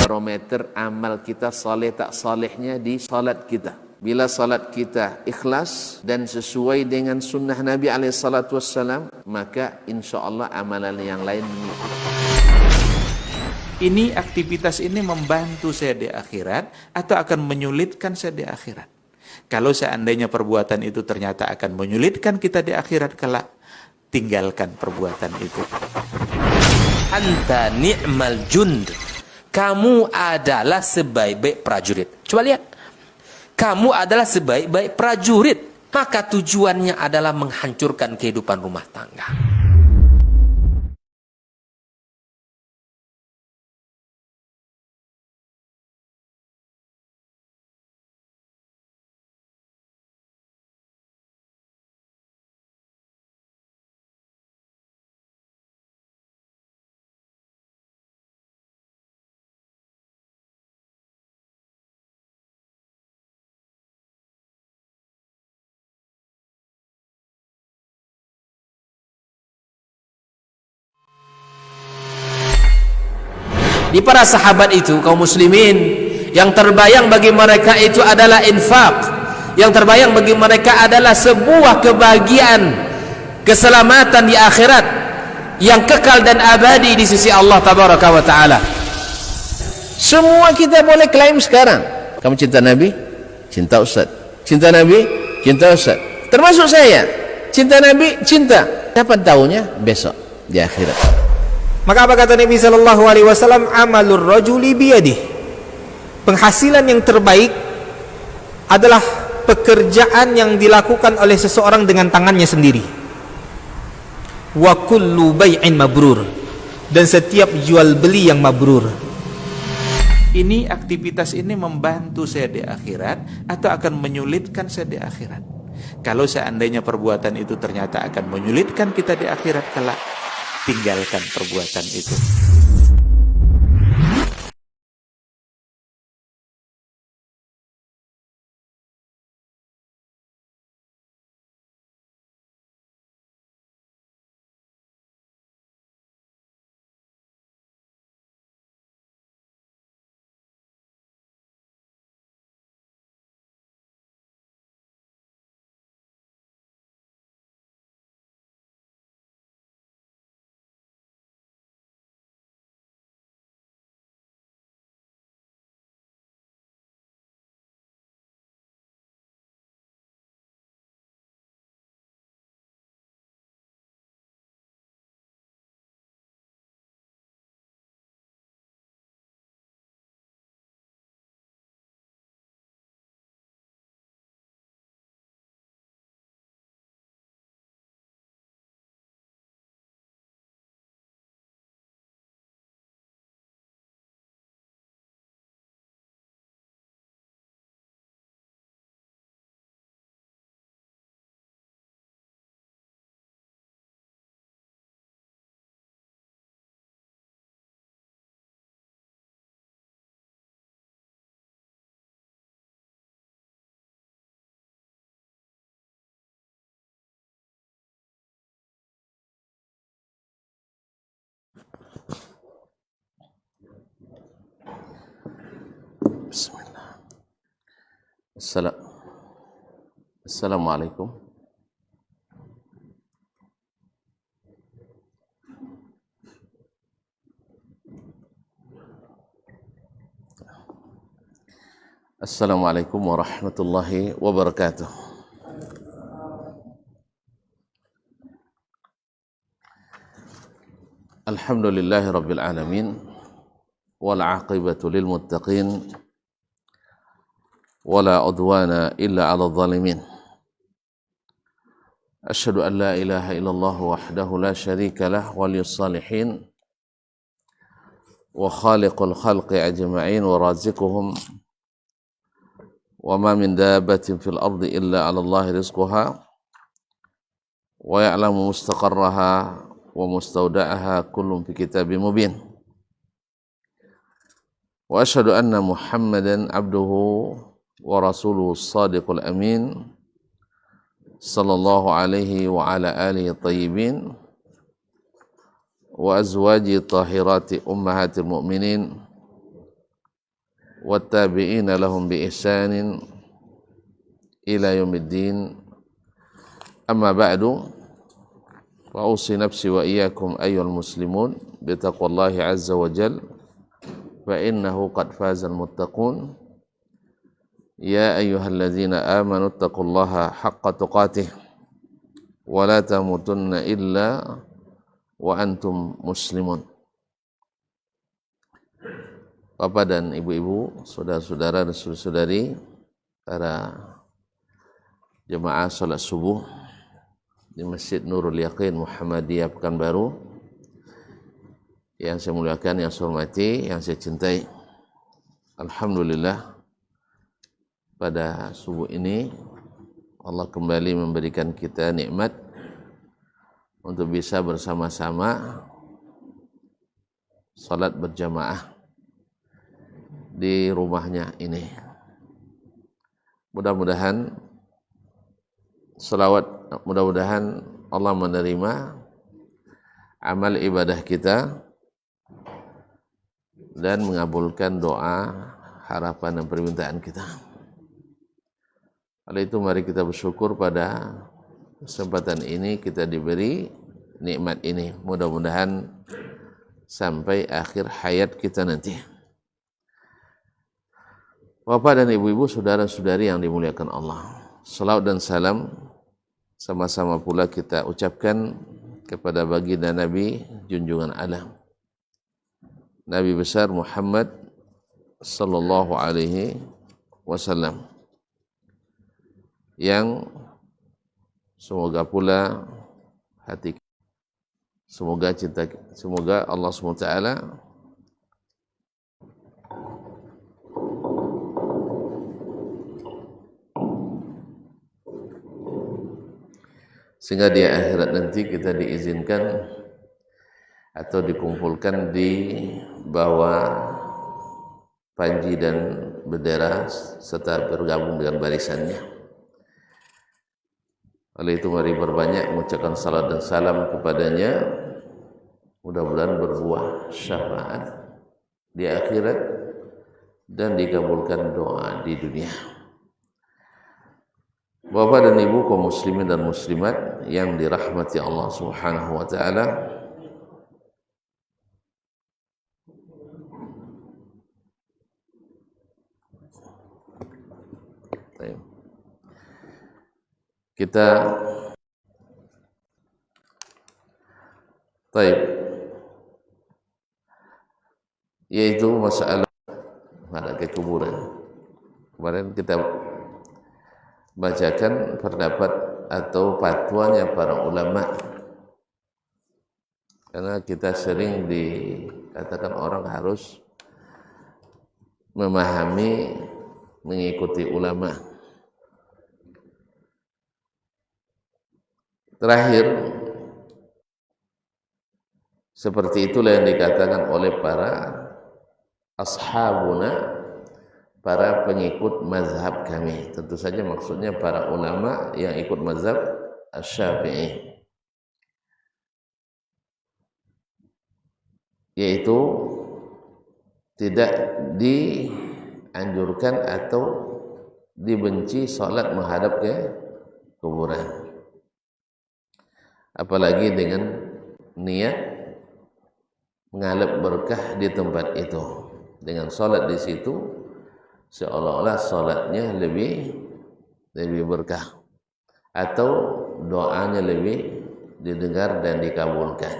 barometer amal kita saleh tak salehnya di salat kita. Bila salat kita ikhlas dan sesuai dengan sunnah Nabi SAW, maka insya Allah amalan yang lain mengikuti. Ini aktivitas ini membantu saya di akhirat atau akan menyulitkan saya di akhirat? Kalau seandainya perbuatan itu ternyata akan menyulitkan kita di akhirat kelak, tinggalkan perbuatan itu. Anta ni'mal jund. Kamu adalah sebaik-baik prajurit. Coba lihat. Kamu adalah sebaik-baik prajurit. Maka tujuannya adalah menghancurkan kehidupan rumah tangga. Di para sahabat itu, kaum muslimin, yang terbayang bagi mereka itu adalah infak. Yang terbayang bagi mereka adalah sebuah kebahagiaan, keselamatan di akhirat yang kekal dan abadi di sisi Allah Tabaraka wa Ta'ala. Semua kita boleh klaim sekarang. Kamu cinta Nabi? Cinta Ustaz. Cinta Nabi? Cinta Ustaz. Termasuk saya. Cinta Nabi? Cinta. Kapan tahunya? Besok di akhirat. Maka apa kata Nabi sallallahu alaihi wasallam? Amalur rajuli biyadih. Penghasilan yang terbaik adalah pekerjaan yang dilakukan oleh seseorang dengan tangannya sendiri. Wa kullu bai'in mabrur. Dan setiap jual beli yang mabrur. Ini aktivitas ini membantu saya di akhirat atau akan menyulitkan saya di akhirat? Kalau seandainya perbuatan itu ternyata akan menyulitkan kita di akhirat kelak, tinggalkan perbuatan itu. Bismillah. Assalamualaikum. Assalamualaikum warahmatullahi wabarakatuh. Alhamdulillahi rabbil alamin, wal aqibatu lil muttaqin, wala udwana illa 'alal zalimin. Asyhadu an la ilaha illallah wahdahu la syarika lah, waliyus salihin, wa khaliqul khalqi ajma'in, wa raziquhum, wa ma min dabbatin fil ardi illa 'ala Allahi rizquha, wa ya'lamu mustaqarraha wa mustawda'aha kullun fi kitabim mubin. Wa asyhadu anna Muhammadan abduhu wa rasuluhu as-sadiqul amin, sallallahu alaihi wa ala alihi tayyibin wa azwaji tahirati ummahatil mu'minin والتابعين لهم بإحسان إلى يوم الدين أما بعد فأوصي نفسي وإياكم أيها المسلمون بتقوى الله عز وجل فإنه قد فاز المتقون يا أيها الذين آمنوا اتقوا الله حق تقاته ولا تموتن إلا وأنتم مسلمون. Bapak dan ibu-ibu, saudara-saudara dan saudari, para jemaah salat subuh di Masjid Nurul Yaqin Muhammadiyah Pekanbaru yang saya muliakan, yang saya hormati, yang saya cintai. Alhamdulillah, pada subuh ini Allah kembali memberikan kita nikmat untuk bisa bersama-sama salat berjamaah di rumahnya ini. Mudah-mudahan Allah menerima amal ibadah kita dan mengabulkan doa, harapan dan permintaan kita. Oleh itu mari kita bersyukur pada kesempatan ini kita diberi nikmat ini. Mudah-mudahan sampai akhir hayat kita nanti. Bapak dan ibu-ibu, saudara-saudari yang dimuliakan Allah, salawat dan salam sama-sama pula kita ucapkan kepada baginda Nabi junjungan alam, Nabi besar Muhammad sallallahu alaihi wasallam, yang semoga pula hati, semoga Allah SWT sehingga di akhirat nanti kita diizinkan atau dikumpulkan di bawah panji dan bendera serta bergabung dengan barisannya. Oleh itu mari berbanyak mengucapkan salat dan salam kepadanya, mudah-mudahan berbuah syafaat di akhirat dan dikabulkan doa di dunia. Bapak dan Ibu kaum muslimin dan muslimat yang dirahmati Allah Subhanahu wa taala, kita yaitu masalah ke kuburan. Kemarin kita bacakan pendapat atau fatwanya para ulama, karena kita sering dikatakan orang harus memahami, mengikuti ulama. Terakhir, seperti itulah yang dikatakan oleh para ashabuna, para pengikut mazhab kami. Tentu saja maksudnya para ulama yang ikut mazhab Asy-Syafi'i, yaitu tidak dianjurkan atau dibenci salat menghadap ke kuburan, apalagi dengan niat mengalap berkah di tempat itu. Dengan salat di situ seolah-olah salatnya lebih berkah atau doanya lebih didengar dan dikabulkan.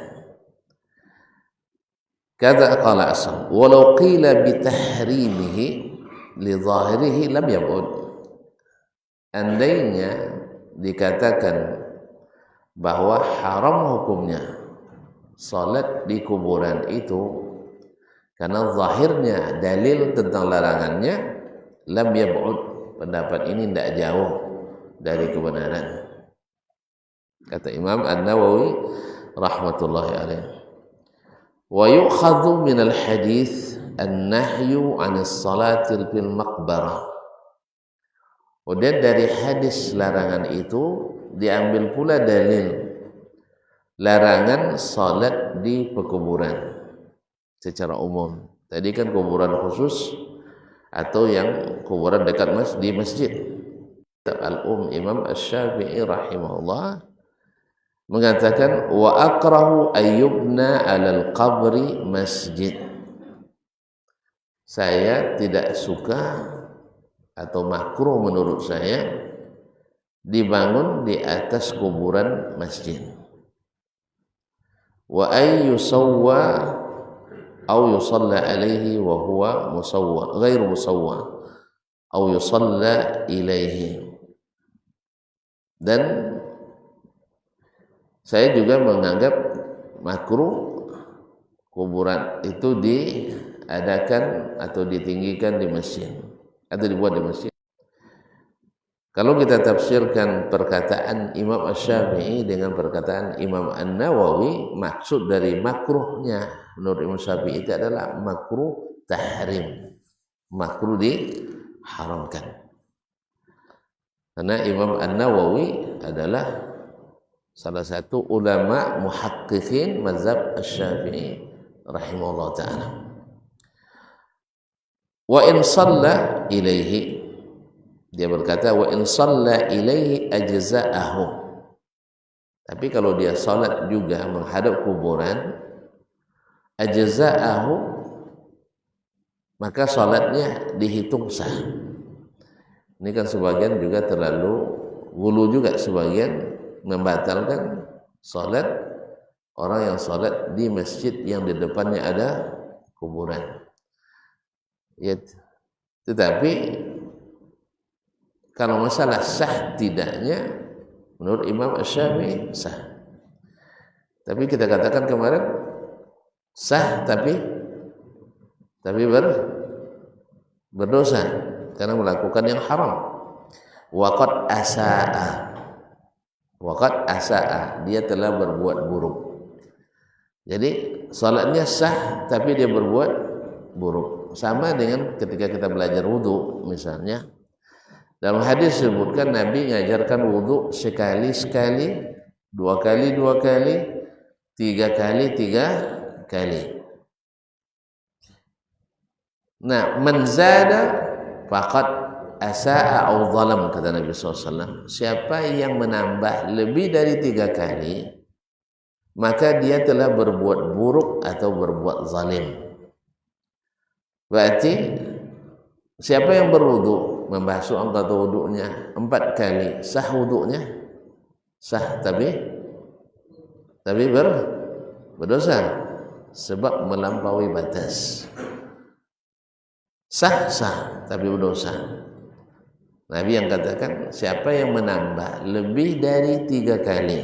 Kata qala asal walau qila bitahrimihi li zahirihi lam yab'ud. Andainya dikatakan bahwa haram hukumnya salat di kuburan itu karena zahirnya dalil tentang larangannya, lam yab'ud, pendapat ini tidak jauh dari kebenaran. Kata Imam An-Nawawi rahmatullahi alaih, wa yu'khadhu min al-hadith an-nahyu 'anis salati fil maqbarah. Kemudian dari hadis larangan itu diambil pula dalil larangan salat di pekuburan secara umum. Tadi kan kuburan khusus, atau yang kuburan dekat di masjid. Imam Asy-Syafi'i rahimahullah mengatakan wa akrahu ayyubna 'alal qabri masjid. Saya tidak suka atau makruh menurut saya dibangun di atas kuburan masjid. Wa ay yusawwa aw yusalla alaihi wa huwa musawwa ghairu musawwa aw yusalla ilaihi. Dan saya juga menganggap makruh kuburan itu diadakan atau ditinggikan di masjid atau dibuat di masjid. Kalau kita tafsirkan perkataan Imam Asy-Syafi'i dengan perkataan Imam An-Nawawi, maksud dari makruhnya menurut Imam Syafi'i itu adalah makruh tahrim, makruh diharamkan. Karena Imam An-Nawawi adalah salah satu ulama muhaqqiqin mazhab Asy-Syafi'i rahimahullah ta'ala. Wa in shalla ilaihi, dia berkata wa in shalla ilaihi ajza'ahu. Tapi kalau dia salat juga menghadap kuburan, ajza'ahu, maka salatnya dihitung sah. Ini kan sebagian juga terlalu gulu juga, sebagian membatalkan salat orang yang salat di masjid yang di depannya ada kuburan. Ya, tetapi kalau masalah sah tidaknya menurut Imam Asy-Syafi'i sah. Tapi kita katakan kemarin sah tapi berdosa karena melakukan yang haram. Waqad asaa, dia telah berbuat buruk. Jadi salatnya sah tapi dia berbuat buruk. Sama dengan ketika kita belajar wudu misalnya. Dalam hadis disebutkan Nabi mengajarkan wudu sekali-sekali, dua kali, tiga kali. Nah, man zada faqad asaa au zalam, kata Nabi SAW. Siapa yang menambah lebih dari 3 kali, maka dia telah berbuat buruk atau berbuat zalim. Berarti siapa yang berwudu, membasuh anggota wudunya 4 kali, sah wudunya? Sah, tapi berdosa sebab melampaui batas. Sah tapi berdosa. Nabi yang katakan siapa yang menambah lebih dari 3 kali,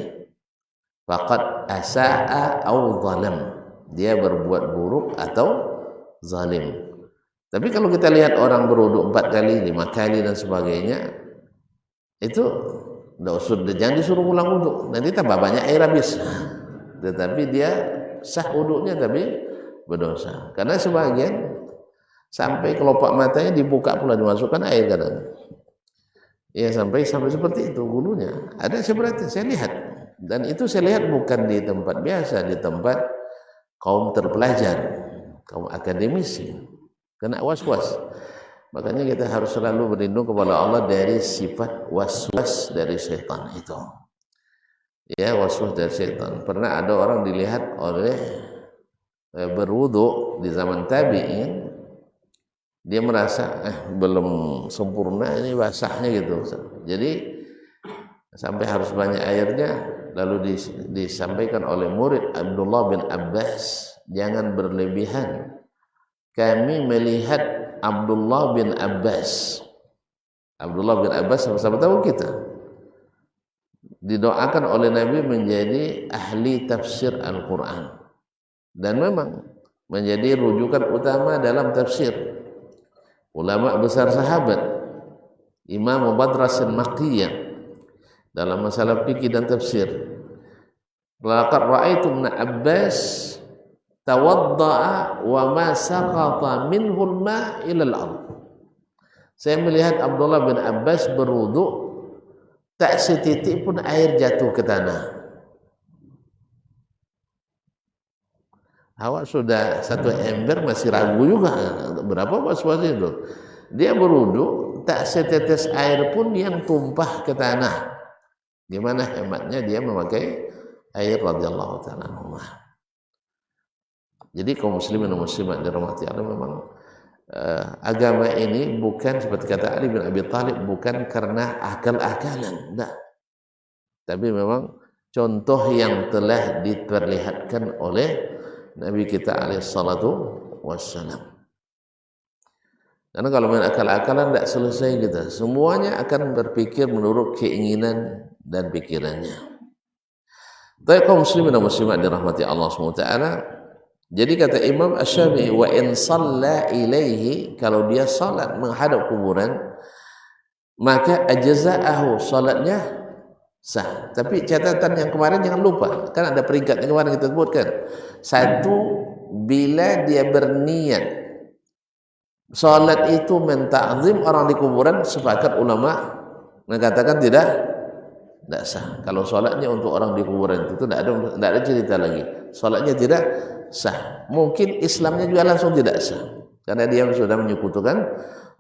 faqad asaa au zalam, dia berbuat buruk atau zalim. Tapi kalau kita lihat orang berwudu 4 kali, 5 kali dan sebagainya, itu jangan disuruh ulang wudu, nanti tambah banyak air habis. Tetapi dia sah wudunya tapi berdosa. Karena sebagian sampai kelopak matanya dibuka pula, dimasukkan air kadang. Ya sampai seperti itu gulunya. Ada seperti saya lihat, dan itu saya lihat bukan di tempat biasa, di tempat kaum terpelajar, kaum akademisi. Kena was-was. Makanya kita harus selalu berlindung kepada Allah dari sifat was-was dari setan itu. Ya, was-was dari setan. Pernah ada orang dilihat oleh berwudu di zaman tabi'in, dia merasa belum sempurna ini basahnya gitu. Jadi sampai harus banyak airnya, lalu disampaikan oleh murid Abdullah bin Abbas, jangan berlebihan. Kami melihat Abdullah bin Abbas sama-sama tahu kita, didoakan oleh Nabi menjadi ahli tafsir Al-Quran, dan memang menjadi rujukan utama dalam tafsir. Ulama besar sahabat, Imam Badrasin Makkiyah dalam masalah fikih dan tafsir. Laqad ra'aitu Ibn Abbas tawadda'a wa ma saqata minhu al-ma' ila al-ard. Saya melihat Abdullah bin Abbas berwudu, tak setitik pun air jatuh ke tanah. Awak sudah 1 ember masih ragu juga, berapa was-was itu? dia berwudu, tak setetes air pun yang tumpah ke tanah. Gimana hematnya dia memakai air radhiyallahu ta'ala anhu. Jadi kaum muslimin dan muslimat dirahmati Allah, memang agama ini bukan seperti kata Ali bin Abi Thalib, bukan karena akal-akalan, enggak. Tapi memang contoh yang telah diperlihatkan oleh Nabi kita alaihi salatu wassalam. Karena kalau main akal-akalan tidak selesai kita. Semuanya akan berpikir menurut keinginan dan pikirannya. Tapi kaum muslimin dan muslimat dirahmati Allah SWT. Jadi kata Imam Asy-Syafi'i, wa in shalla ilaihi, kalau dia salat menghadap kuburan, maka ajza'ahu, salatnya sah. Tapi catatan yang kemarin jangan lupa, kan ada peringkat yang kemarin kita sebutkan. Satu, bila dia berniat salat itu menta'zim orang di kuburan, sepakat ulama mengatakan tidak sah. Kalau salatnya untuk orang di kuburan itu tidak ada cerita lagi. Salatnya tidak sah. Mungkin Islamnya juga langsung tidak sah karena dia sudah menyekutukan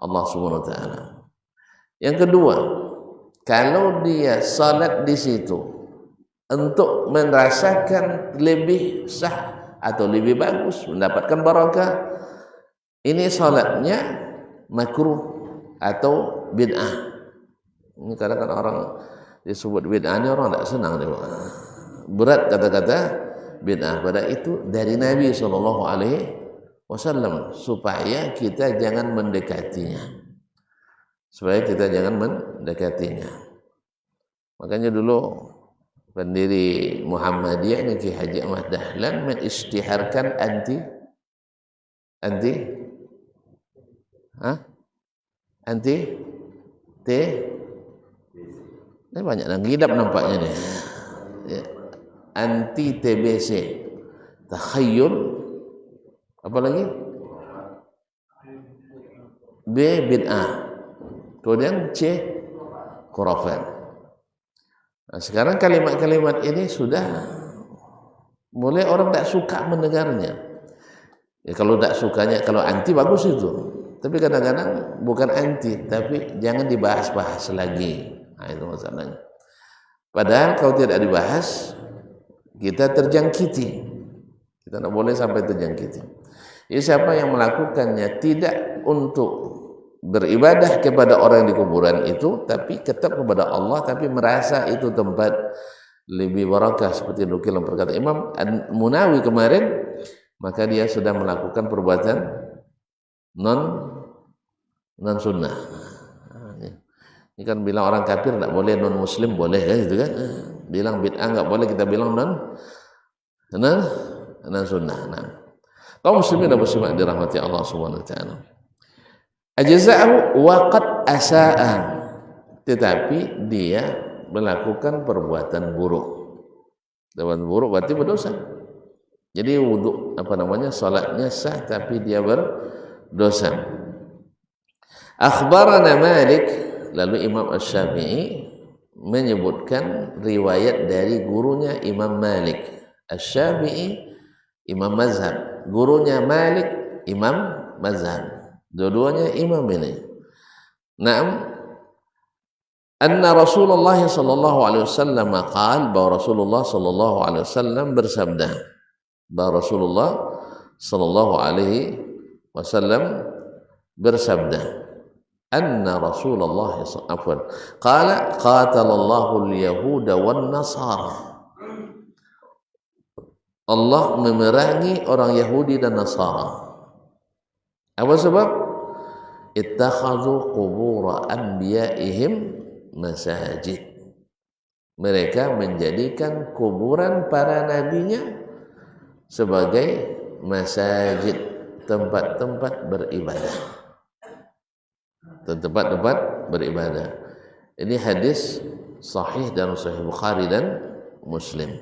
Allah Subhanahu wa taala. Yang kedua, kalau dia salat di situ untuk merasakan lebih sah atau lebih bagus, mendapatkan barakah, ini salatnya makruh atau bid'ah. Ini kadang-kadang orang disebut bid'ah, ini orang tidak senang dia. Berat kata-kata bid'ah. Pada itu dari Nabi SAW, supaya kita jangan mendekatinya. Makanya dulu pendiri Muhammadiyah ini Ki Haji Ahmad Dahlan mengisytiharkan anti ini banyak yang ngidap nampaknya nih. Ya. Anti TBC, takhayyul, apa lagi? B, bid'ah. Kemudian C, khurafat. Nah, sekarang kalimat-kalimat ini sudah mulai orang tak suka mendengarnya. Ya, kalau tak sukanya, kalau anti bagus itu. Tapi kadang-kadang bukan anti, tapi jangan dibahas-bahas lagi. Nah, itu masalahnya. Padahal kalau tidak dibahas, kita terjangkiti. Kita tidak boleh sampai terjangkiti. Jadi siapa yang melakukannya tidak untuk beribadah kepada orang di kuburan itu, tapi tetap kepada Allah, tapi merasa itu tempat lebih barakah seperti nukil yang perkata Imam Munawi kemarin, maka dia sudah melakukan perbuatan non sunnah. Ini kan bilang orang kafir tidak boleh, non muslim boleh kan, gitu kan? Bilang bid'ah nggak boleh, kita bilang non sunnah. Nah, kaum muslimin dan muslimat dirahmati Allah Subhanahu wa taala. Ajza'ahu wa qad asa'a, tetapi dia melakukan perbuatan buruk. Perbuatan buruk berarti berdosa. Jadi wudu salatnya sah tapi dia berdosa. Akhbarana Malik, lalu Imam Asy-Syafi'i menyebutkan riwayat dari gurunya Imam Malik. Asy-Syafi'i imam mazhab, gurunya Malik imam mazhab. Dua-duanya imam ini. Naam, anna Rasulullah sallallahu alaihi wasallam qaal, bahwa Rasulullah sallallahu alaihi wasallam bersabda, bahwa Rasulullah sallallahu alaihi wasallam bersabda, anna Rasulullah qala qatalallahu al-yahuda wan nasara, Allah memerangi orang Yahudi dan Nasara. Apa sebab? Ittakhadhu qubur anbiya'ihim masajid. Mereka menjadikan kuburan para nabinya sebagai masajid, tempat-tempat beribadah. Tempat-tempat beribadah. Ini hadis sahih dalam Sahih Bukhari dan Muslim.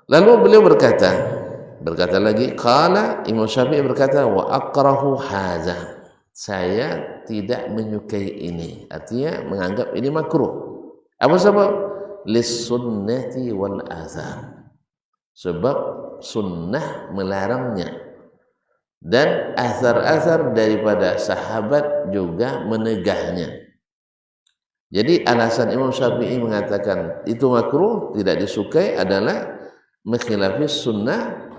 Lalu beliau berkata lagi, qala, Imam Syafi'i berkata, wa akrahu hadza, saya tidak menyukai ini, artinya menganggap ini makruh. Apa sebab? Lis sunnati wal azar, sebab sunnah melarangnya dan asar-asar daripada sahabat juga menegahnya. Jadi alasan Imam Syafi'i mengatakan itu makruh, tidak disukai adalah mengkhilafi sunnah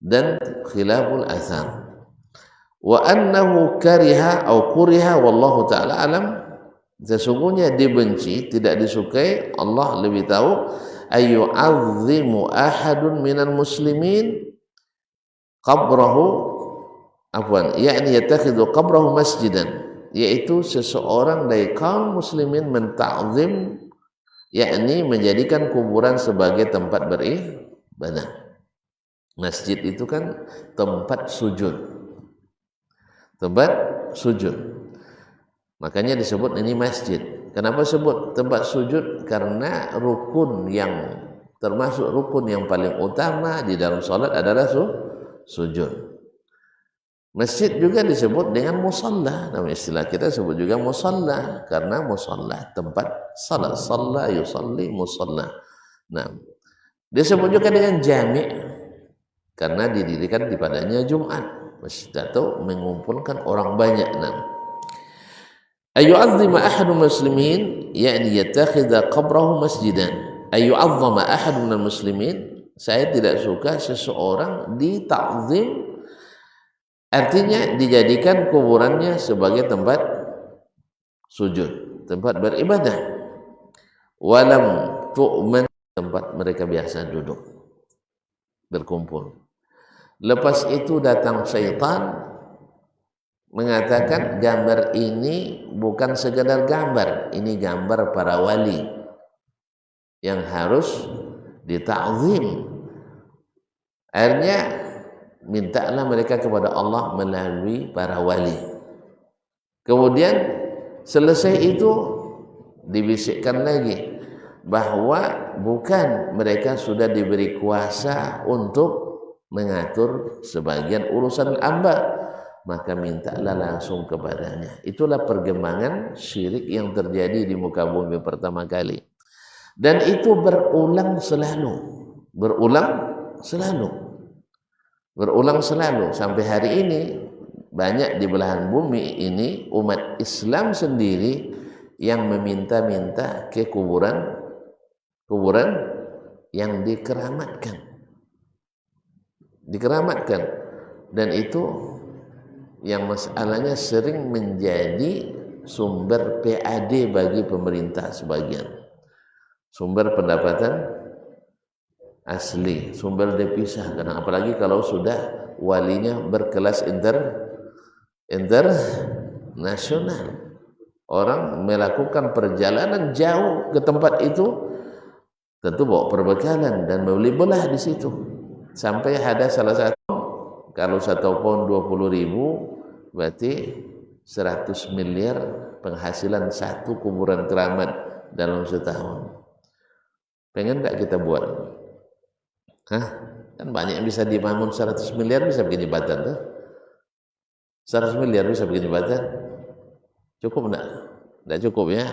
dan khilaful asar. Wa annahu kariha atau kuriha wallahu ta'ala alam, sesungguhnya dibenci, tidak disukai, Allah lebih tahu, ayyu'azzimu ahadun minal muslimin qabrahu yakni yattakhidhu qabrahu masjidan, yaitu seseorang dari kaum muslimin menta'zim, yakni menjadikan kuburan sebagai tempat beribadah. Masjid itu kan tempat sujud, tempat sujud, makanya disebut ini masjid. Kenapa sebut tempat sujud? Karena rukun yang termasuk rukun yang paling utama di dalam salat adalah sujud. Masjid juga disebut dengan musalla, nama istilah kita sebut juga musalla karena musalla tempat salat, shalla yusalli musalla. Nah, disebut juga dengan jami' karena didirikan dipadanya Jumat, masjid atau mengumpulkan orang banyak. Nah, ayyu'azzima ahadul muslimin yakni yattakhidha qabrahu masjidan. Ayyu'azzama ahadul muslimin, saya tidak suka seseorang dita'zim, artinya dijadikan kuburannya sebagai tempat sujud, tempat beribadah. Walam tu'man, tempat mereka biasa duduk berkumpul. Lepas itu datang syaitan mengatakan gambar ini bukan sekedar gambar, ini gambar para wali yang harus dita'zim. Akhirnya mintalah mereka kepada Allah melalui para wali. Kemudian selesai itu dibisikkan lagi bahwa bukan mereka sudah diberi kuasa untuk mengatur sebagian urusan hamba, maka mintalah langsung kepadanya. Itulah perkembangan syirik yang terjadi di muka bumi pertama kali, dan itu berulang selalu sampai hari ini. Banyak di belahan bumi ini umat Islam sendiri yang meminta-minta ke kuburan yang dikeramatkan, dan itu yang masalahnya sering menjadi sumber PAD bagi pemerintah sebagian, sumber pendapatan asli, sumber devisa. Karena apalagi kalau sudah walinya berkelas internasional, orang melakukan perjalanan jauh ke tempat itu tentu bawa perbekalan dan membeli belah di situ. Sampai ada salah satu, kalau 1 pound 20.000 berarti 100 miliar penghasilan satu kuburan keramat dalam setahun. Pengen gak kita buat? Kan banyak yang bisa dibangun. 100 miliar bisa bikin jembatan tuh. 100 miliar bisa bikin jembatan. Cukup enggak? Enggak cukup ya.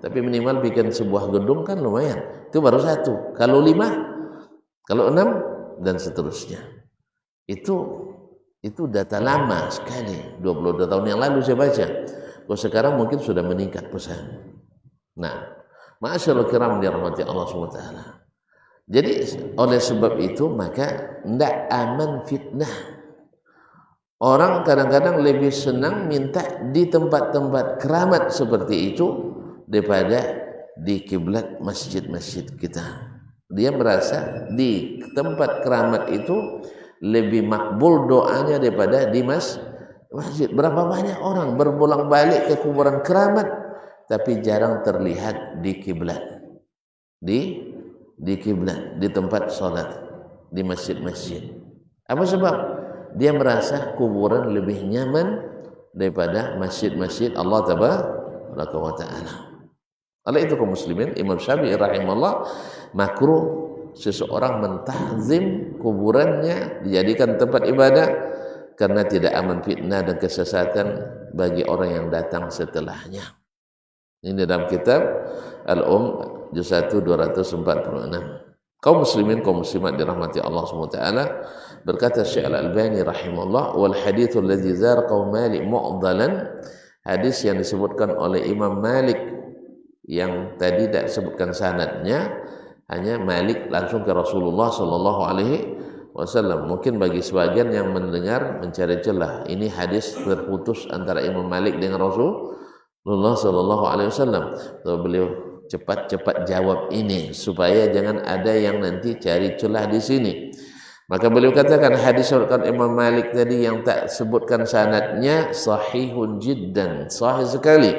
Tapi minimal bikin sebuah gedung kan lumayan. Itu baru 1. Kalau 5, kalau 6 dan seterusnya. Itu data lama sekali. 22 tahun yang lalu saya baca. Kalau sekarang mungkin sudah meningkat pesan. Nah, ma'asyarul kiram dirahmati Allah SWT. Jadi oleh sebab itu maka tidak aman fitnah. Orang kadang-kadang lebih senang minta di tempat-tempat keramat seperti itu daripada di kiblat masjid-masjid kita. Dia merasa di tempat keramat itu lebih makbul doanya daripada di masjid. Berapa banyak orang berbolak balik ke kuburan keramat tapi jarang terlihat di kiblat. Di kiblat, di tempat sholat, di masjid-masjid. Apa sebab? Dia merasa kuburan lebih nyaman daripada masjid-masjid Allah Tabaraka wa Ta'ala. Oleh itu kaum muslimin, Imam Syafi'i rahimahullah makruh seseorang mentahzim kuburannya dijadikan tempat ibadah karena tidak aman fitnah dan kesesatan bagi orang yang datang setelahnya. Ini dalam kitab Al-Um juz 1 246. Kaum muslimin, kaum muslimat dirahmati Allah SWT, berkata Syekh Al-Albani rahimahullah, wal hadithul ladzi zarqahu Malik mu'dalan, hadis yang disebutkan oleh Imam Malik yang tadi tidak disebutkan sanadnya, hanya Malik langsung ke Rasulullah sallallahu alaihi wasallam. Mungkin bagi sebagian yang mendengar mencari celah, ini hadis terputus antara Imam Malik dengan Rasulullah sallallahu alaihi wasallam. Beliau cepat-cepat jawab ini supaya jangan ada yang nanti cari celah di sini. Maka beliau katakan hadis disebutkan Imam Malik tadi yang tak sebutkan sanadnya sahihun jiddan, sahih sekali.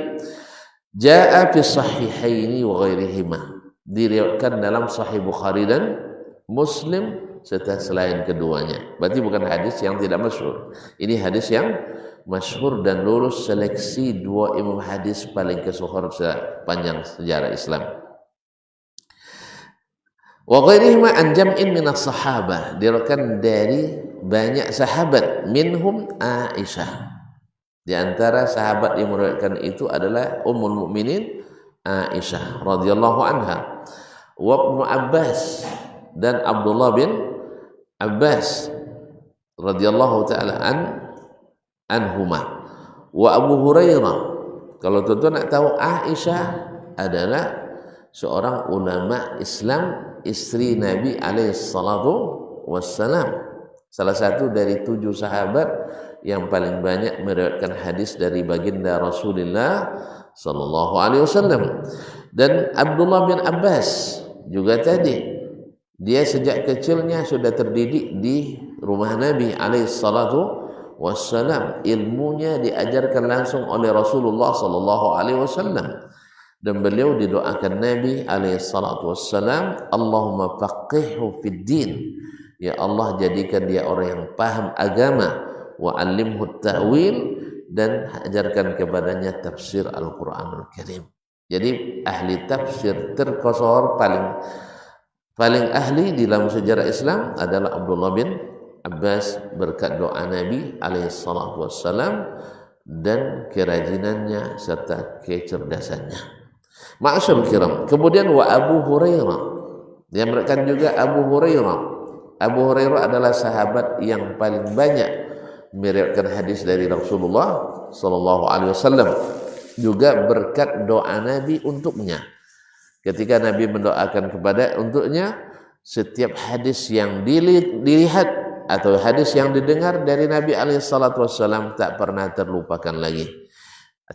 Jaa fi sahihaini wa ghairihima, diriwayatkan dalam Sahih Bukhari dan Muslim serta selain keduanya. Berarti bukan hadis yang tidak masyhur. Ini hadis yang masyhur dan lulus seleksi dua imam hadis paling kesuhur sepanjang sejarah Islam. Wa ghairihima an jam'in minas sahabah, diriwayatkan dari banyak sahabat, minhum Aisyah. Di antara sahabat yang meriwayatkan itu adalah Ummul Mukminin Aisyah radhiyallahu anha, wa Ibnu Abbas dan Abdullah bin Abbas radhiyallahu taala anhuma, wa Abu Hurairah. Kalau tuan-tuan nak tahu, Aisyah adalah seorang ulama Islam, istri Nabi alaihi salatu wassalam, salah satu dari 7 sahabat yang paling banyak meriwayatkan hadis dari baginda Rasulullah sallallahu alaihi wasallam. Dan Abdullah bin Abbas juga tadi, dia sejak kecilnya sudah terdidik di rumah Nabi alaihi salatu wassalam, ilmunya diajarkan langsung oleh Rasulullah sallallahu alaihi wasallam, dan beliau didoakan Nabi alaihi salatu wassalam, Allahumma faqihhu fid din, ya Allah jadikan dia orang yang paham agama, wa alimhu ta'wil, dan ajarkan kepadanya tafsir Al-Qur'anul Karim. Jadi ahli tafsir terkosor paling ahli di dalam sejarah Islam adalah Abdullah bin Abbas, berkat doa Nabi alaihi salatu wassalam dan kerajinannya serta kecerdasannya. Ma'asyarul kiram. Kemudian wa Abu Hurairah, dia meriwayatkan juga Abu Hurairah. Abu Hurairah adalah sahabat yang paling banyak meriwayatkan hadis dari Rasulullah sallallahu alaihi wasallam, juga berkat doa Nabi untuknya. Ketika Nabi mendoakan untuknya, setiap hadis yang dilihat atau hadis yang didengar dari Nabi alaihi salatu wasallam tak pernah terlupakan lagi.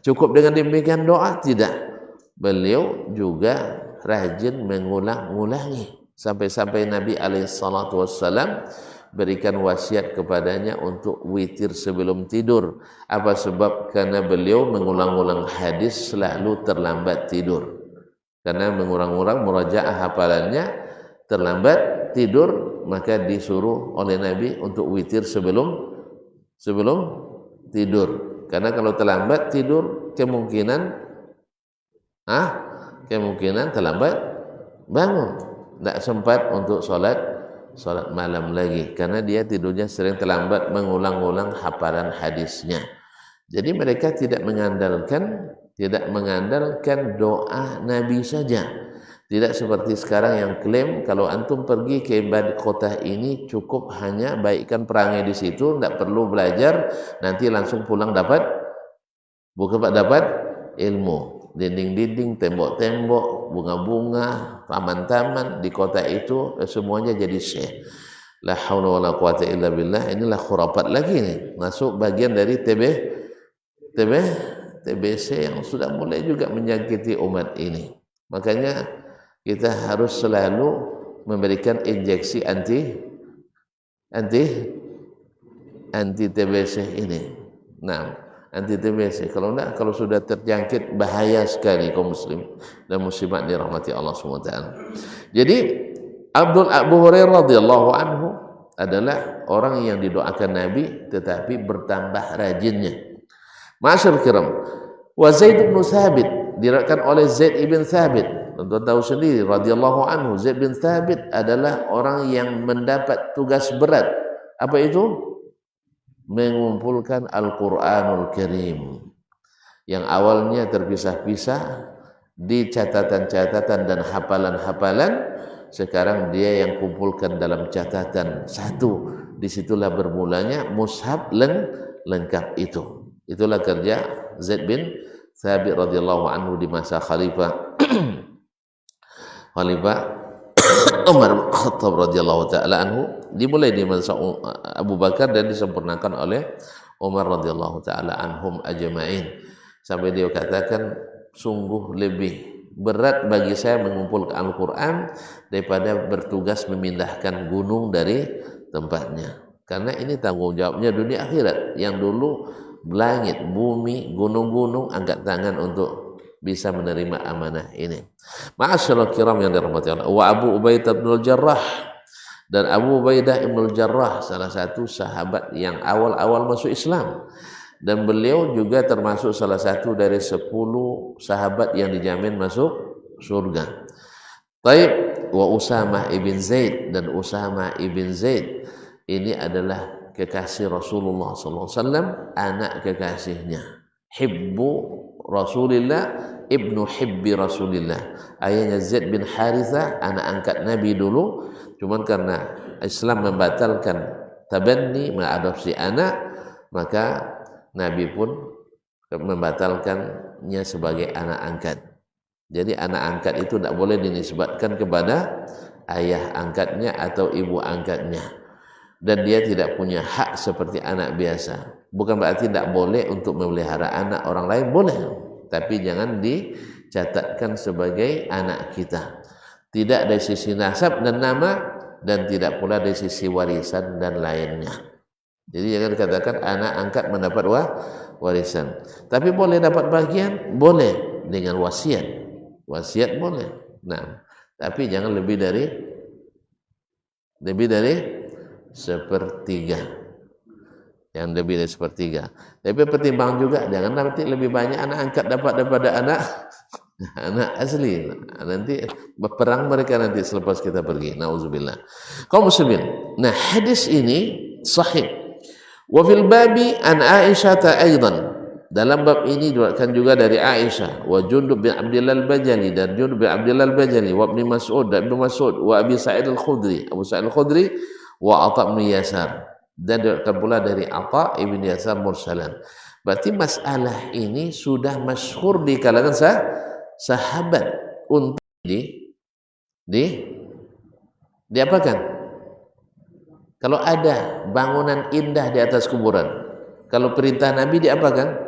Cukup dengan demikian doa? Tidak. Beliau juga rajin mengulang-ulangi sampai-sampai Nabi alaihi salatu wasallam berikan wasiat kepadanya untuk witir sebelum tidur. Apa sebab? Karena beliau mengulang-ulang hadis selalu terlambat tidur. Karena mengulang-ulang murajaah hafalannya, terlambat tidur, maka disuruh oleh Nabi untuk witir sebelum tidur. Karena kalau terlambat tidur, kemungkinan terlambat bangun, tidak sempat untuk sholat malam lagi, karena dia tidurnya sering terlambat mengulang-ulang hafalan hadisnya. Jadi mereka tidak mengandalkan doa Nabi saja. Tidak seperti sekarang yang klaim kalau antum pergi ke kota ini cukup hanya baikkan perangai di situ, tidak perlu belajar, nanti langsung pulang dapat ilmu. Dinding-dinding, tembok-tembok, bunga-bunga, taman-taman di kota itu semuanya jadi syekh. La haula wala quwata illa billah. Inilah khurafat lagi nih. Masuk bagian dari TBC yang sudah mulai juga menyakiti umat ini. Makanya kita harus selalu memberikan injeksi anti TBC ini. Nah, anti TBC. Kalau enggak, kalau sudah terjangkit bahaya sekali kaum muslim dan muslimat dirahmati Allah SWT. Jadi Abu Hurairah radhiyallahu anhu adalah orang yang didoakan Nabi tetapi bertambah rajinnya. Ma'asyarul kiram, wa Zaid bin Thabit, diriwayatkan oleh Zaid bin Thabit. Tentu tahu sendiri radhiyallahu anhu, Zaid bin Thabit adalah orang yang mendapat tugas berat. Apa itu? Mengumpulkan Al-Quranul Karim yang awalnya terpisah-pisah di catatan-catatan dan hafalan-hafalan, sekarang dia yang kumpulkan dalam catatan satu. Disitulah bermulanya mushaf lengkap itu. Itulah kerja Zaid bin Thabit radhiyallahu anhu di masa Khalifah Umar bin Khattab radhiyallahu taala anhu, dimulai di masa Abu Bakar dan disempurnakan oleh Umar radhiyallahu taala anhum ajma'in. Sampai dia katakan, sungguh lebih berat bagi saya mengumpulkan Al-Quran daripada bertugas memindahkan gunung dari tempatnya. Karena ini tanggung jawabnya dunia akhirat. Yang dulu langit, bumi, gunung-gunung angkat tangan untuk bisa menerima amanah ini. Ma'asyiral kiram yang dirahmati Allah. Wa Abu Ubaidah bin Al-Jarrah, dan Abu Ubaidah bin Al-Jarrah salah satu sahabat yang awal-awal masuk Islam, dan beliau juga termasuk salah satu dari 10 sahabat yang dijamin masuk surga. Taib wa Usamah ibn Zaid, dan Usamah ibn Zaid ini adalah kekasih Rasulullah SAW, anak kekasihnya. Hibbu Rasulillah, ibnu hibbi Rasulillah. Ayahnya Zaid bin Harithah, anak angkat Nabi dulu, cuman karena Islam membatalkan tabanni, mengadopsi anak, maka Nabi pun membatalkannya sebagai anak angkat. Jadi anak angkat itu tidak boleh dinisbatkan kepada ayah angkatnya atau ibu angkatnya. Dan dia tidak punya hak seperti anak biasa. Bukan berarti tidak boleh untuk memelihara anak orang lain, boleh. Tapi jangan dicatatkan sebagai anak kita. Tidak dari sisi nasab dan nama, dan tidak pula dari sisi warisan dan lainnya. Jadi jangan dikatakan anak angkat mendapat warisan. Tapi boleh dapat bagian, boleh dengan wasiat. Wasiat boleh. Nah, tapi jangan lebih dari sepertiga. Yang lebih dari sepertiga. Tapi pertimbang juga, jangan nanti lebih banyak anak angkat dapat daripada anak asli. Nanti berperang mereka nanti selepas kita pergi. Nauzubillah. Kaum muslimin. Nah, hadis ini sahih. Wa fil babi an Aisyah aidan. Dalam bab ini diriwayatkan juga dari Aisyah, wa Jundub bin Abdillah al-Bajali, dan Jundub bin Abdillah al-Bajali, wa Ibnu Mas'ud, dan Ibnu Mas'ud, wa Abi Sa'id al-Khudri, Abu Sa'id al-Khudri, wa Atha bin Yasar, dan diriwayatkan pula dari Atha ibn Yasar mursalan. Berarti masalah ini sudah masyhur di kalangan sahabat untuk diapakan? Kalau ada bangunan indah di atas kuburan, kalau perintah Nabi diapakan?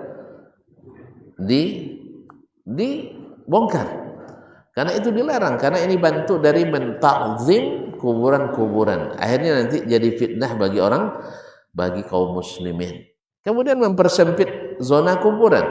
Dibongkar. Karena itu dilarang, karena ini bentuk dari menta'zim kuburan-kuburan. Akhirnya nanti jadi fitnah bagi kaum muslimin. Kemudian mempersempit zona kuburan.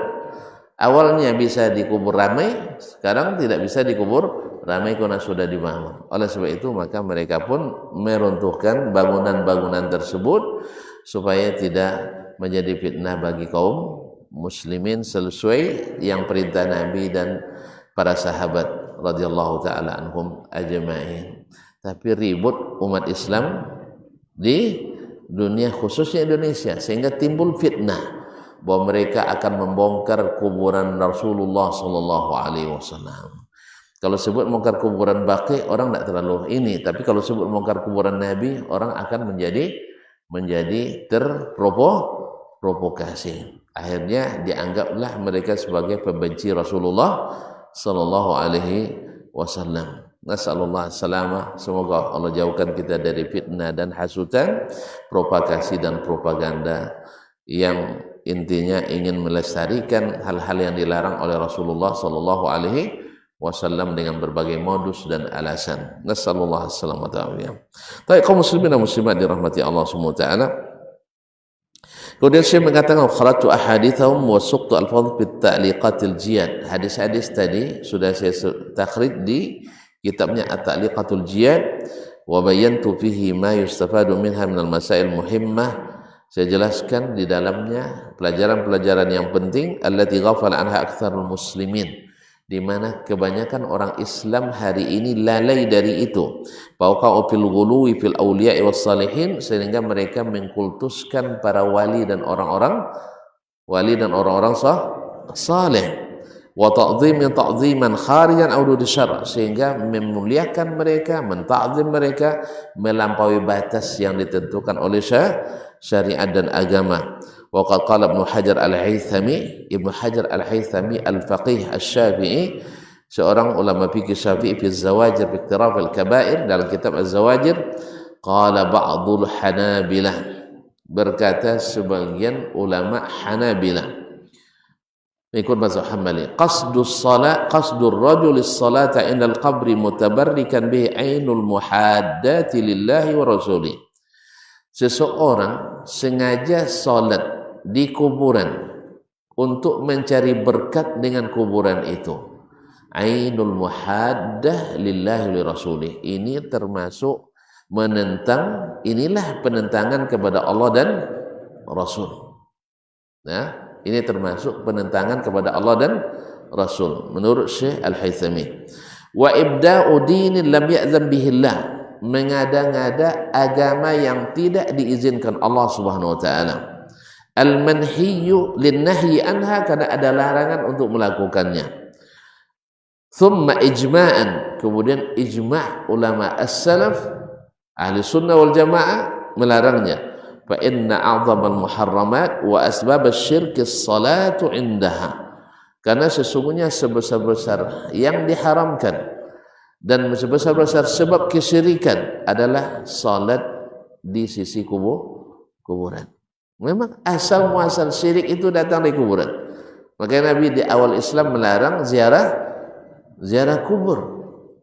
Awalnya bisa dikubur ramai, sekarang tidak bisa dikubur ramai karena sudah dibangun. Oleh sebab itu maka mereka pun meruntuhkan bangunan-bangunan tersebut supaya tidak menjadi fitnah bagi kaum muslimin, sesuai yang perintah Nabi dan para sahabat radhiyallahu taala anhum ajma'in. Tapi ribut umat Islam di dunia, khususnya Indonesia, sehingga timbul fitnah bahwa mereka akan membongkar kuburan Rasulullah sallallahu alaihi wasallam. Kalau sebut membongkar kuburan Baqi, orang tidak terlalu ini, tapi kalau sebut membongkar kuburan Nabi, orang akan menjadi terprovokasi. Akhirnya dianggaplah mereka sebagai pembenci Rasulullah sallallahu alaihi wasallam. Nasallallahu salamah, semoga Allah jauhkan kita dari fitnah dan hasutan, propagasi dan propaganda yang intinya ingin melestarikan hal-hal yang dilarang oleh Rasulullah sallallahu alaihi wasallam dengan berbagai modus dan alasan. Nasallallahu salamata wa afiyah. Baik, kaum muslimin dan muslimat dirahmati Allah Subhanahu wa taala. Kemudian Syekh mengatakan kharatu ahadithahum wa suqtu al-fadh bit ta'liqatil jiyad. Hadis-hadis tadi sudah saya takhrij di kitabnya At-Ta'liqatul Jiyad, wa bayantu fihi ma yustafadu minha minal masail muhimmah. Saya jelaskan di dalamnya pelajaran-pelajaran yang penting allati ghafala anha aktsarul muslimin, di mana kebanyakan orang Islam hari ini lalai dari itu. Fauqa'u fil ghuluwi fil awliya'i was salihin, sehingga mereka mengkultuskan para wali dan orang-orang saleh. wa ta'ziman kharijan au syara, sehingga memuliakan mereka, menta'zim mereka melampaui batas yang ditentukan oleh syariat dan agama. Wa qala Ibnu Hajar Al-Haythami, Ibnu Hajar Al-Haythami al-faqih asy-Syafi'i, seorang ulama fikih Syafi'i, fi Zawajir fi Iqtiraf al-Kaba'ir, dalam kitab Az-Zawajir, qala ba'dul Hanabilah, berkata sebagian ulama Hanabilah ikut mazhab Hambali, qasdur rajul as-salata inda al-qabri mutabarrikan bihi ainul muhaddati lillahi wa rasulih. Seseorang sengaja salat di kuburan untuk mencari berkat dengan kuburan itu. Ainul muhaddah lillahi wa rasulih. Ini termasuk menentang, inilah penentangan kepada Allah dan Rasul. Nah, ini termasuk penentangan kepada Allah dan Rasul menurut Syekh Al-Haythami. Wa ibda'u dinin lam ya'zam bihillah, mengada-ngada agama yang tidak diizinkan Allah Subhanahu wa taala. Al-manhiyyu lin-nahyi anha, karena ada larangan untuk melakukannya. Thumma ijma'an, kemudian ijma' ulama as-salaf ahli sunnah wal jamaah melarangnya. Fa inna a'dhamal muharramat wa asbab asy-syirk as-salatu indaha, karena sesungguhnya sebesar-besar yang diharamkan dan sebesar-besar sebab kesyirikan adalah salat di sisi kuburan. Memang asal muasal syirik itu datang dari kuburan. Makanya Nabi di awal Islam melarang ziarah kubur,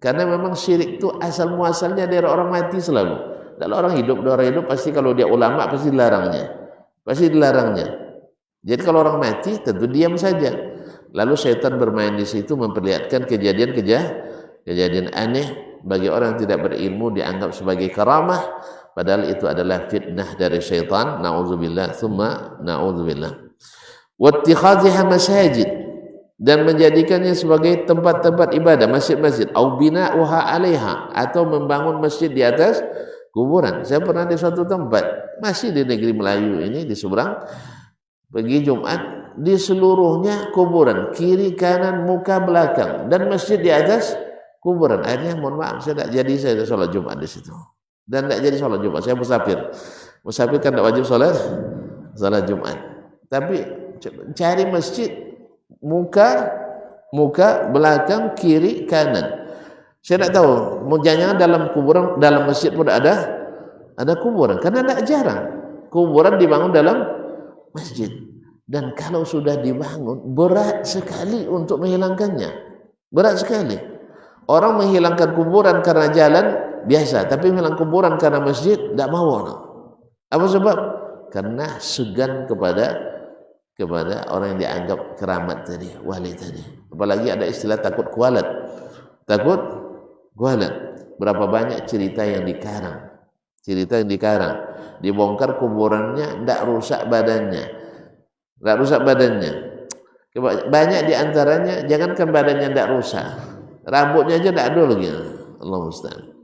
karena memang syirik itu asal muasalnya dari orang mati selalu. Kalau orang hidup pasti, kalau dia ulama pasti dilarangnya. Jadi kalau orang mati tentu diam saja. Lalu syaitan bermain di situ, memperlihatkan kejadian aneh bagi orang yang tidak berilmu, dianggap sebagai karamah, padahal itu adalah fitnah dari syaitan. Na'udzubillah, thumma na'udzubillah. Wattikhadhiha masajid, dan menjadikannya sebagai tempat-tempat ibadah, masjid-masjid, au bina'uha 'alaiha, atau membangun masjid di atas kuburan. Saya pernah di suatu tempat, masih di negeri Melayu ini, di seberang, pergi Jumat, di seluruhnya kuburan, kiri kanan muka belakang, dan masjid di atas kuburan. Akhirnya mohon maaf, saya tidak sholat Jumat di situ, dan tidak jadi sholat Jumat. Saya musafir kan tidak wajib sholat Jumat, tapi cari masjid muka belakang kiri kanan. Saya tidak tahu, jangan dalam kuburan, dalam masjid pun ada kuburan, karena tidak jarang kuburan dibangun dalam masjid. Dan kalau sudah dibangun, berat sekali untuk menghilangkannya, berat sekali. Orang menghilangkan kuburan karena jalan biasa, tapi menghilangkan kuburan karena masjid tidak mau orang. Apa sebab? Karena segan kepada orang yang dianggap keramat tadi, wali tadi. Apalagi ada istilah takut kualat. Berapa banyak cerita yang dikarang, dibongkar kuburannya, tidak rusak badannya. Banyak diantaranya, jangankan badannya tidak rusak, rambutnya aja tidak ada lagi. Allah musta'an.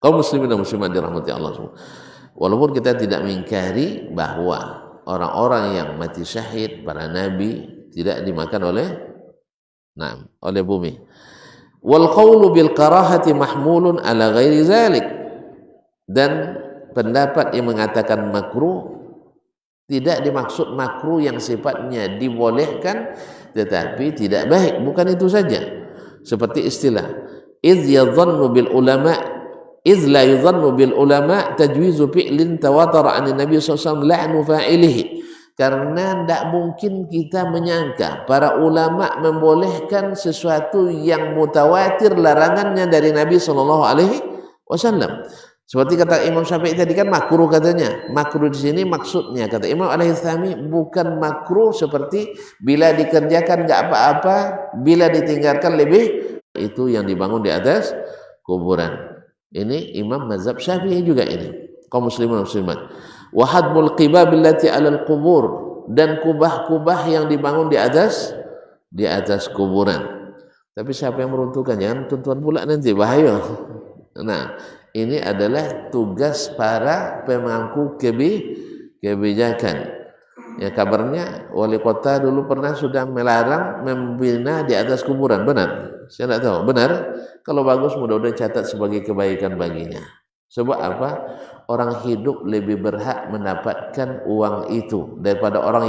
Kaum muslimin dan muslimat dirahmati Allah semua. Walaupun kita tidak mengingkari bahwa orang-orang yang mati syahid, para nabi, tidak dimakan oleh bumi. Wal qawlu bil karahati mahmulun ala ghairi zalik, dan pendapat yang mengatakan makruh tidak dimaksud makruh yang sifatnya dibolehkan tetapi tidak baik, bukan itu saja. Seperti istilah iz la yadhannu bil ulama tajwizu fi'lin tawatara 'an Nabi sallallahu alaihi wasallam la'nu fa'ilihi, karena tidak mungkin kita menyangka para ulama membolehkan sesuatu yang mutawatir larangannya dari Nabi SAW. Seperti kata Imam Syafi'i tadi kan makruh katanya. Makruh di sini maksudnya kata Imam Al-Haythami bukan makruh seperti bila dikerjakan nggak apa-apa, bila ditinggalkan lebih, itu yang dibangun di atas kuburan. Ini Imam mazhab Syafi'i juga ini. Kaum muslimin muslimat. Wa hadmul qibab allati 'alal qubur, dan kubah-kubah yang dibangun di atas kuburan. Tapi siapa yang meruntuhkan? Jangan tuan-tuan pula nanti bahaya. Nah, ini adalah tugas para pemangku kebijakan. Ya kabarnya wali kota dulu pernah sudah melarang membina di atas kuburan. Benar? Saya tidak tahu. Benar? Kalau bagus mudah-mudahan catat sebagai kebaikan baginya. Sebab apa? Orang hidup lebih berhak mendapatkan uang itu daripada orang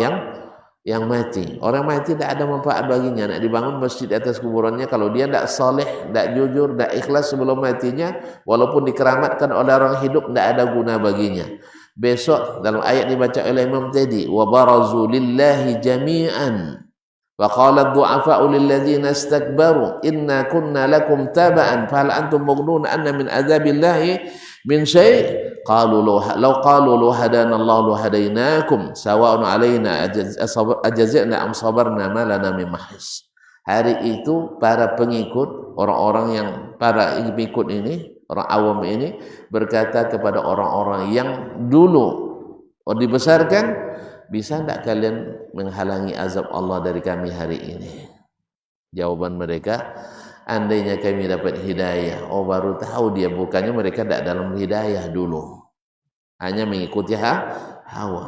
yang mati. Orang mati tidak ada manfaat baginya. Nak dibangun masjid di atas kuburannya, kalau dia tidak saleh, tidak jujur, tidak ikhlas sebelum matinya, walaupun dikeramatkan oleh orang hidup, tidak ada guna baginya. Besok dalam ayat dibaca oleh Imam tadi, wa barazu lillahi jami'an wa qala ad-du'afa'u lil ladzina istakbaru inna kunna lakum taba'an fa hal antum mughnun anna min adzabillahi min syai' qalu law qalu law hadana Allah la hadainakum sawa'un 'alaina ajazna am sabarna ma lana min mahis. Hari itu para pengikut, orang-orang yang para pengikut ini, orang awam ini berkata kepada orang-orang yang dulu dibesarkan, bisa tidak kalian menghalangi azab Allah dari kami hari ini? Jawaban mereka, andainya kami dapat hidayah. Oh, baru tahu dia, bukannya mereka tidak dalam hidayah dulu, hanya mengikuti hawa.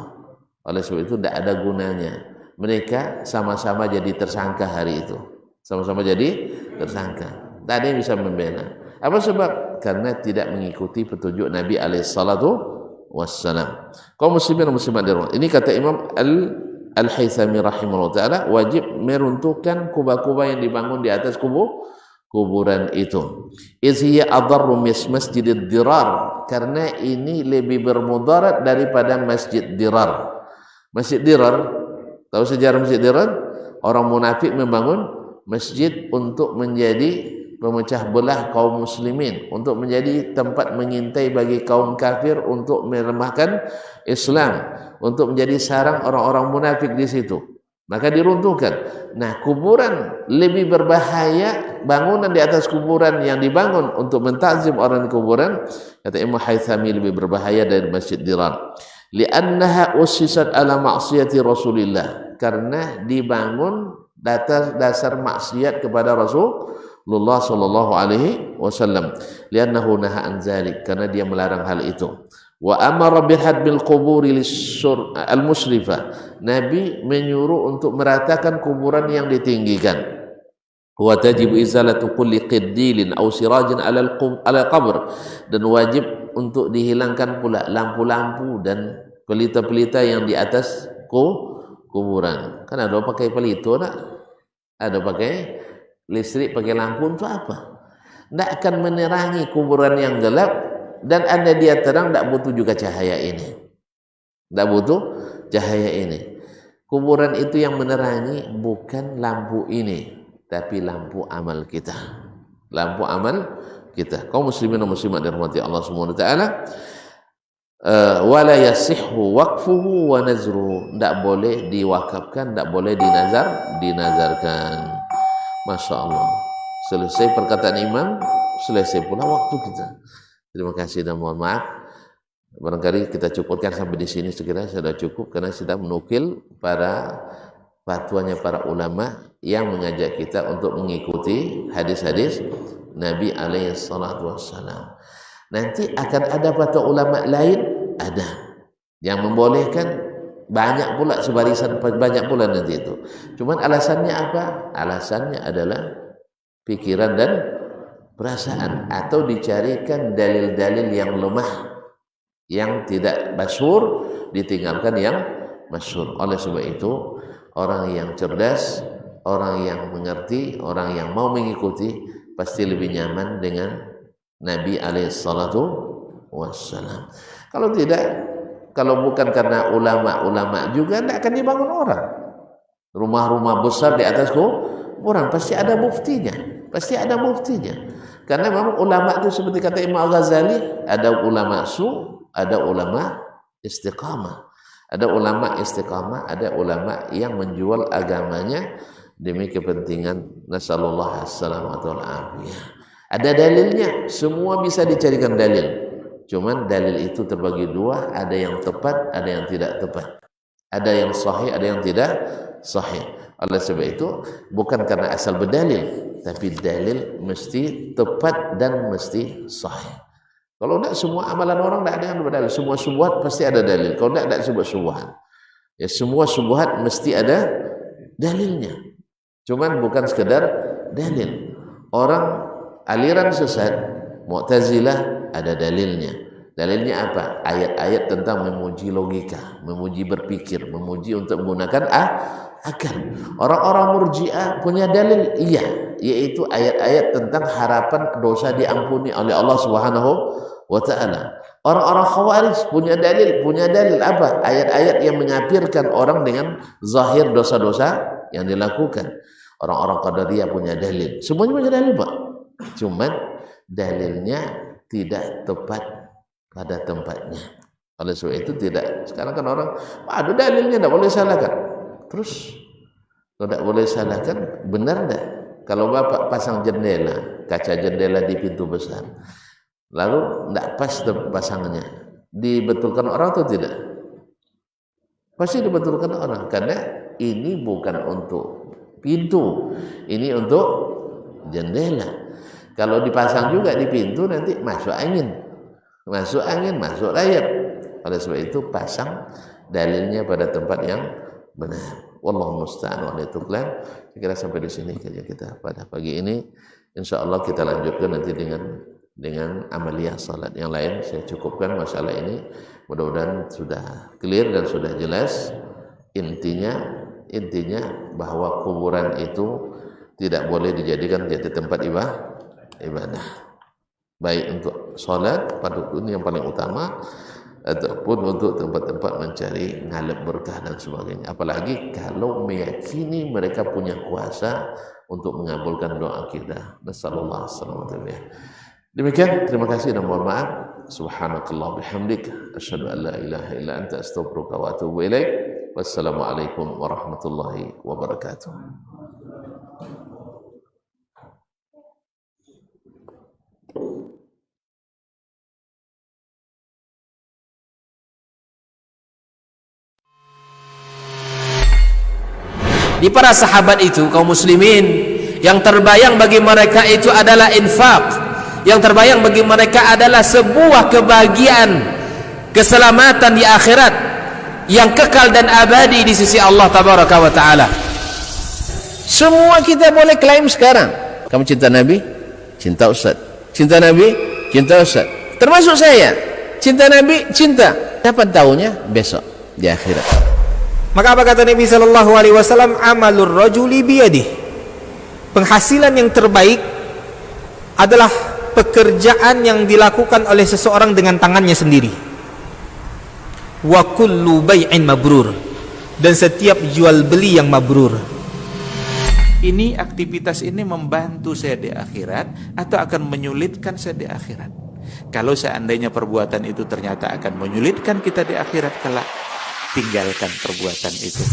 Oleh sebab itu tidak ada gunanya. Mereka sama-sama jadi tersangka hari itu, sama-sama jadi tersangka. Tak ada yang bisa membela. Apa sebab? Karena tidak mengikuti petunjuk Nabi alaihissalatu wassalam. Kaum muslimin dan muslimat di rumah. Ini kata Imam Al-Haythami rahimahullah ta'ala, wajib meruntuhkan kubah-kubah yang dibangun di atas kuburan itu. Izhiya adarru masjidid dirar, karena ini lebih bermudarat daripada masjid dirar. Masjid dirar, tahu sejarah masjid dirar? Orang munafik membangun masjid untuk menjadi memecah belah kaum muslimin, untuk menjadi tempat mengintai bagi kaum kafir untuk melemahkan Islam, untuk menjadi sarang orang-orang munafik di situ. Maka diruntuhkan. Nah, kuburan lebih berbahaya, bangunan di atas kuburan yang dibangun untuk mentakzim orang di kuburan, kata Imam Haythami, lebih berbahaya dari Masjid Dirar. Li'annaha ussisat ala ma'siyati Rasulillah, karena dibangun dasar maksiat kepada Rasulullah sallallahu alaihi wasallam. Li'annahu naha an zalik, karena dia melarang hal itu. Wa amara bihadmil quburi al-musrifah, Nabi menyuruh untuk meratakan kuburan yang ditinggikan. Wa tajibu izalatu kulli qiddilin aw sirajin ala qabr, dan wajib untuk dihilangkan pula lampu-lampu dan pelita-pelita yang di atas kuburan. Kan ada pakai pelita nak? Ada pakai listrik, pakai lampu untuk apa? Tidak akan menerangi kuburan yang gelap, dan anda dia terang, tidak butuh juga cahaya ini. Tidak butuh cahaya ini. Kuburan itu yang menerangi bukan lampu ini, tapi lampu amal kita. Lampu amal kita. Kaum muslimin dan muslimat dirahmati Allah Subhanahu wa taala, wala yasihhu waqfuhu wa nazruhu, tidak boleh diwakafkan, tidak boleh dinazarkan. Masya Allah. Selesai perkataan imam, selesai pula waktu kita. Terima kasih dan mohon maaf. Barangkali kita cukupkan sampai di sini, sekiranya sudah cukup, karena sudah menukil para fatwanya para ulama yang mengajak kita untuk mengikuti hadis-hadis Nabi alaihi salatu wassalam. Nanti akan ada fatwa ulama lain, ada yang membolehkan, banyak pula, sebarisan banyak pula nanti itu. Cuman alasannya apa? Alasannya adalah pikiran dan perasaan, atau dicarikan dalil-dalil yang lemah, yang tidak masyhur, ditinggalkan yang masyhur. Oleh sebab itu, orang yang cerdas, orang yang mengerti, orang yang mau mengikuti, pasti lebih nyaman dengan Nabi alaihissalatu wassalam. Kalau tidak, kalau bukan karena ulama-ulama juga, tidak akan dibangun orang. Rumah-rumah besar di atas kuburan pasti ada muftinya, pasti ada muftinya. Karena memang ulama itu seperti kata Imam Al-Ghazali, ada ulama ada ulama istiqamah. Ada ulama istiqamah, ada ulama yang menjual agamanya demi kepentingan nasallallahu alaihi wasallam. Ada dalilnya, semua bisa dicarikan dalil. Cuman dalil itu terbagi dua, ada yang tepat, ada yang tidak tepat. Ada yang sahih, ada yang tidak sahih. Oleh sebab itu, bukan karena asal berdalil, tapi dalil mesti tepat dan mesti sahih. Kalau tidak, semua amalan orang tidak ada yang berdalil. Semua subuhat pasti ada dalil. Kalau tidak, sebut subuhat. Ya, semua syubhat mesti ada dalilnya. Cuman bukan sekedar dalil. Orang aliran sesat Mu'tazilah ada dalilnya. Dalilnya apa? Ayat-ayat tentang memuji logika, memuji berpikir, memuji untuk menggunakan akal. Orang-orang Murji'ah punya dalil, iya, yaitu ayat-ayat tentang harapan dosa diampuni oleh Allah Subhanahu wa taala. Orang-orang Khawarij punya dalil apa? Ayat-ayat yang menyapirkan orang dengan zahir dosa-dosa yang dilakukan. Orang-orang Qadariyah punya dalil. Semuanya punya dalil, Pak. Cuman dalilnya tidak tepat pada tempatnya. Oleh sebab itu tidak. Sekarang kan orang ada dalilnya, tidak boleh salahkan. Terus tidak boleh salahkan, benar tidak? Kalau bapak pasang jendela, kaca jendela di pintu besar, lalu tidak pas pasangnya, dibetulkan orang atau tidak? Pasti dibetulkan orang, karena ini bukan untuk pintu, ini untuk jendela. Kalau dipasang juga di pintu nanti masuk angin, masuk rayap. Oleh sebab itu pasang dalilnya pada tempat yang benar. Wallahu musta'an wa lituklan. Saya kira sampai di sini kajian kita pada pagi ini. Insyaallah kita lanjutkan nanti dengan amaliyah salat yang lain. Saya cukupkan masalah ini. Mudah-mudahan sudah clear dan sudah jelas. Intinya bahwa kuburan itu tidak boleh dijadikan jadi tempat ibadah. Baik untuk salat pada waktu yang paling utama, ataupun untuk tempat-tempat mencari ngalap berkah dan sebagainya. Apalagi kalau meyakini mereka punya kuasa untuk mengabulkan doa kita. Nasallallahu alaihi wasallam. Demikian, terima kasih dan mohon maaf. Subhanakallah bihamdik, asyhadu an la ilaha illa anta astaghfiruka wa atubu ilaik. Wassalamualaikum warahmatullahi wabarakatuh. Di para sahabat itu, kaum muslimin, yang terbayang bagi mereka itu adalah infak, yang terbayang bagi mereka adalah sebuah kebahagiaan, keselamatan di akhirat yang kekal dan abadi di sisi Allah tabaraka wa taala. Semua kita boleh klaim sekarang. Kamu cinta Nabi? Cinta Ustaz. Cinta Nabi? Cinta Ustaz. Termasuk saya. Cinta Nabi? Cinta. Kapan tahunya? Besok di akhirat. Maka apa kata Nabi sallallahu alaihi wasallam? Amalur rajuli biyadih. Penghasilan yang terbaik adalah pekerjaan yang dilakukan oleh seseorang dengan tangannya sendiri. Wa kullu bai'in mabrur. Dan setiap jual beli yang mabrur. Ini aktivitas ini membantu saya di akhirat atau akan menyulitkan saya di akhirat. Kalau seandainya perbuatan itu ternyata akan menyulitkan kita di akhirat kelak, tinggalkan perbuatan itu.